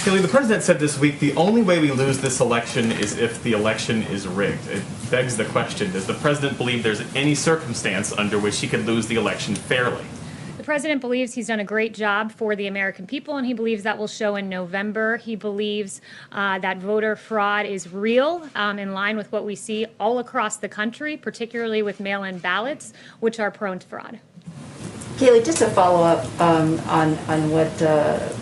Kayleigh, the president said this week the only way we lose this election is if the election is rigged. It begs the question, does the president believe there's any circumstance under which he could lose the election fairly? The president believes he's done a great job for the American people, and he believes that will show in November. He believes that voter fraud is real, in line with what we see all across the country, particularly with mail-in ballots, which are prone to fraud. Kayleigh, just to follow up on what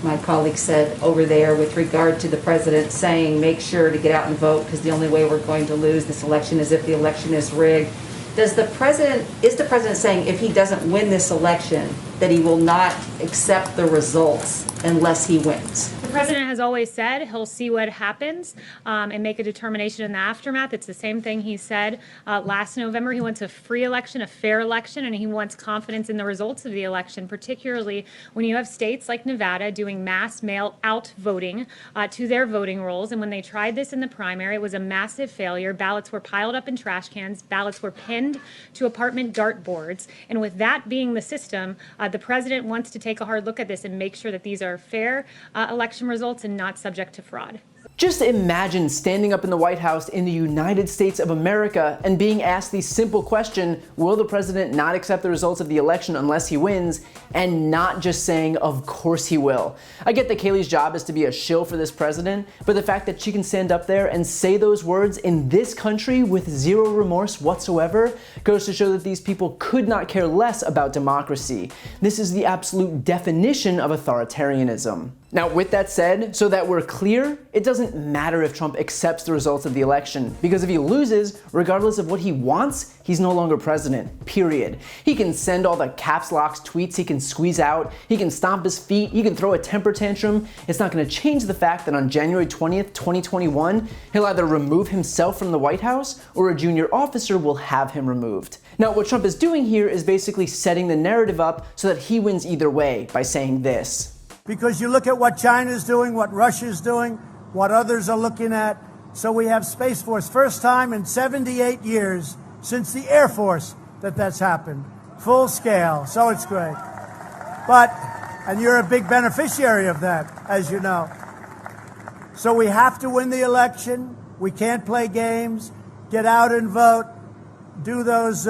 my colleague said over there with regard to the president saying make sure to get out and vote because the only way we're going to lose this election is if the election is rigged. Is the president saying if he doesn't win this election that he will not accept the results unless he wins? The president has always said he'll see what happens and make a determination in the aftermath. It's the same thing he said last November. He wants a free election, a fair election, and he wants confidence in the results of the election, particularly when you have states like Nevada doing mass mail-out voting to their voting rolls. And when they tried this in the primary, it was a massive failure. Ballots were piled up in trash cans. Ballots were pinned to apartment dartboards. And with that being the system, the president wants to take a hard look at this and make sure that these are fair election results and not subject to fraud. Just imagine standing up in the White House in the United States of America and being asked the simple question, will the president not accept the results of the election unless he wins, and not just saying, of course he will. I get that Kayleigh's job is to be a shill for this president, but the fact that she can stand up there and say those words in this country with zero remorse whatsoever goes to show that these people could not care less about democracy. This is the absolute definition of authoritarianism. Now, with that said, so that we're clear, it doesn't matter if Trump accepts the results of the election, because if he loses, regardless of what he wants, he's no longer president, period. He can send all the caps locks tweets he can squeeze out, he can stomp his feet, he can throw a temper tantrum. It's not going to change the fact that on January 20th, 2021, he'll either remove himself from the White House or a junior officer will have him removed. Now, what Trump is doing here is basically setting the narrative up so that he wins either way by saying this. Because you look at what China's doing, what Russia's doing, what others are looking at. So we have Space Force, first time in 78 years since the Air Force that's happened, full scale. So it's great. And you're a big beneficiary of that, as you know. So we have to win the election. We can't play games. Get out and vote. Do those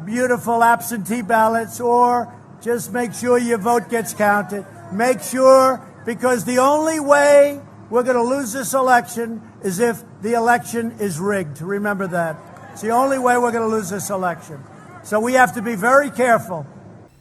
beautiful absentee ballots, or just make sure your vote gets counted. Make sure, because the only way we're going to lose this election is if the election is rigged. Remember that. It's the only way we're going to lose this election. So we have to be very careful.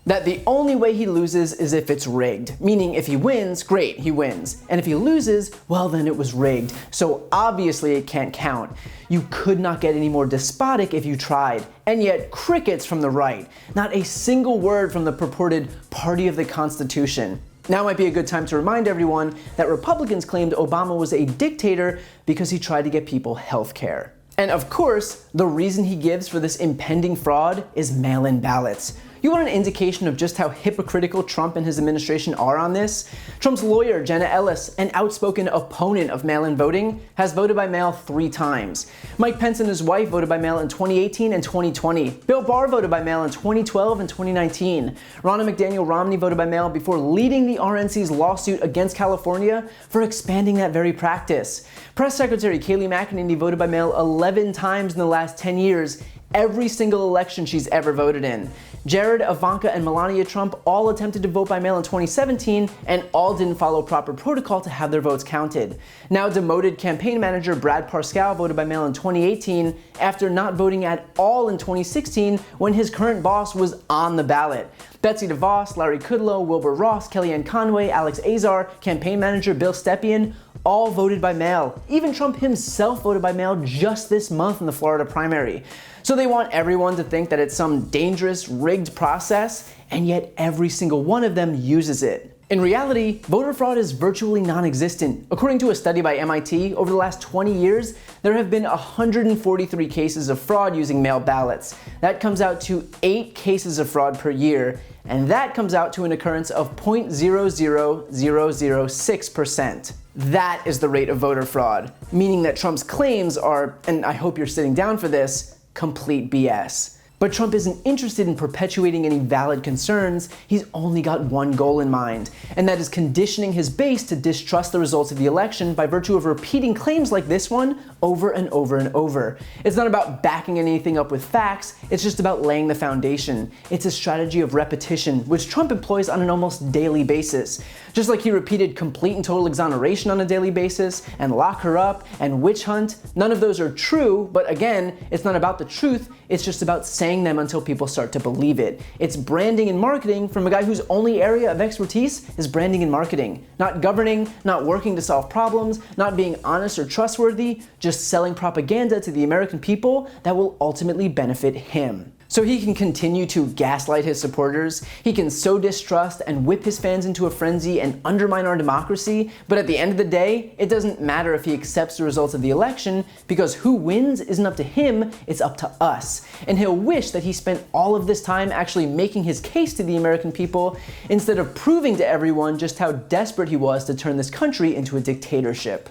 That the only way he loses is if it's rigged. Meaning if he wins, great, he wins. And if he loses, well then it was rigged. So obviously it can't count. You could not get any more despotic if you tried. And yet crickets from the right. Not a single word from the purported party of the Constitution. Now might be a good time to remind everyone that Republicans claimed Obama was a dictator because he tried to get people health care. And of course, the reason he gives for this impending fraud is mail-in ballots. You want an indication of just how hypocritical Trump and his administration are on this? Trump's lawyer, Jenna Ellis, an outspoken opponent of mail-in voting, has voted by mail 3 times. Mike Pence and his wife voted by mail in 2018 and 2020. Bill Barr voted by mail in 2012 and 2019. Ronna McDaniel Romney voted by mail before leading the RNC's lawsuit against California for expanding that very practice. Press Secretary Kayleigh McEnany voted by mail 11 times in the last 10 years, every single election she's ever voted in. Jared, Ivanka, and Melania Trump all attempted to vote by mail in 2017 and all didn't follow proper protocol to have their votes counted. Now demoted campaign manager Brad Parscale voted by mail in 2018 after not voting at all in 2016 when his current boss was on the ballot. Betsy DeVos, Larry Kudlow, Wilbur Ross, Kellyanne Conway, Alex Azar, campaign manager Bill Stepien, all voted by mail. Even Trump himself voted by mail just this month in the Florida primary. So they want everyone to think that it's some dangerous, rigged process, and yet every single one of them uses it. In reality, voter fraud is virtually non-existent. According to a study by MIT, over the last 20 years, there have been 143 cases of fraud using mail ballots. That comes out to 8 cases of fraud per year, and that comes out to an occurrence of 0.00006%. That is the rate of voter fraud, meaning that Trump's claims are, and I hope you're sitting down for this, complete BS. But Trump isn't interested in perpetuating any valid concerns. He's only got one goal in mind, and that is conditioning his base to distrust the results of the election by virtue of repeating claims like this one over and over and over. It's not about backing anything up with facts, it's just about laying the foundation. It's a strategy of repetition, which Trump employs on an almost daily basis. Just like he repeated complete and total exoneration on a daily basis, and lock her up, and witch hunt, none of those are true, but again, it's not about the truth, it's just about saying them until people start to believe it. It's branding and marketing from a guy whose only area of expertise is branding and marketing. Not governing, not working to solve problems, not being honest or trustworthy, just selling propaganda to the American people that will ultimately benefit him. So he can continue to gaslight his supporters, he can sow distrust and whip his fans into a frenzy and undermine our democracy, but at the end of the day, it doesn't matter if he accepts the results of the election, because who wins isn't up to him, it's up to us. And he'll wish that he spent all of this time actually making his case to the American people, instead of proving to everyone just how desperate he was to turn this country into a dictatorship.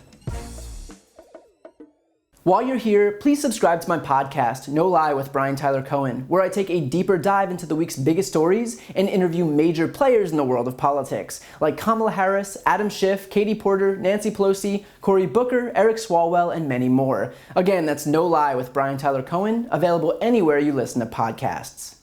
While you're here, please subscribe to my podcast, No Lie with Brian Tyler Cohen, where I take a deeper dive into the week's biggest stories and interview major players in the world of politics, like Kamala Harris, Adam Schiff, Katie Porter, Nancy Pelosi, Cory Booker, Eric Swalwell, and many more. Again, that's No Lie with Brian Tyler Cohen, available anywhere you listen to podcasts.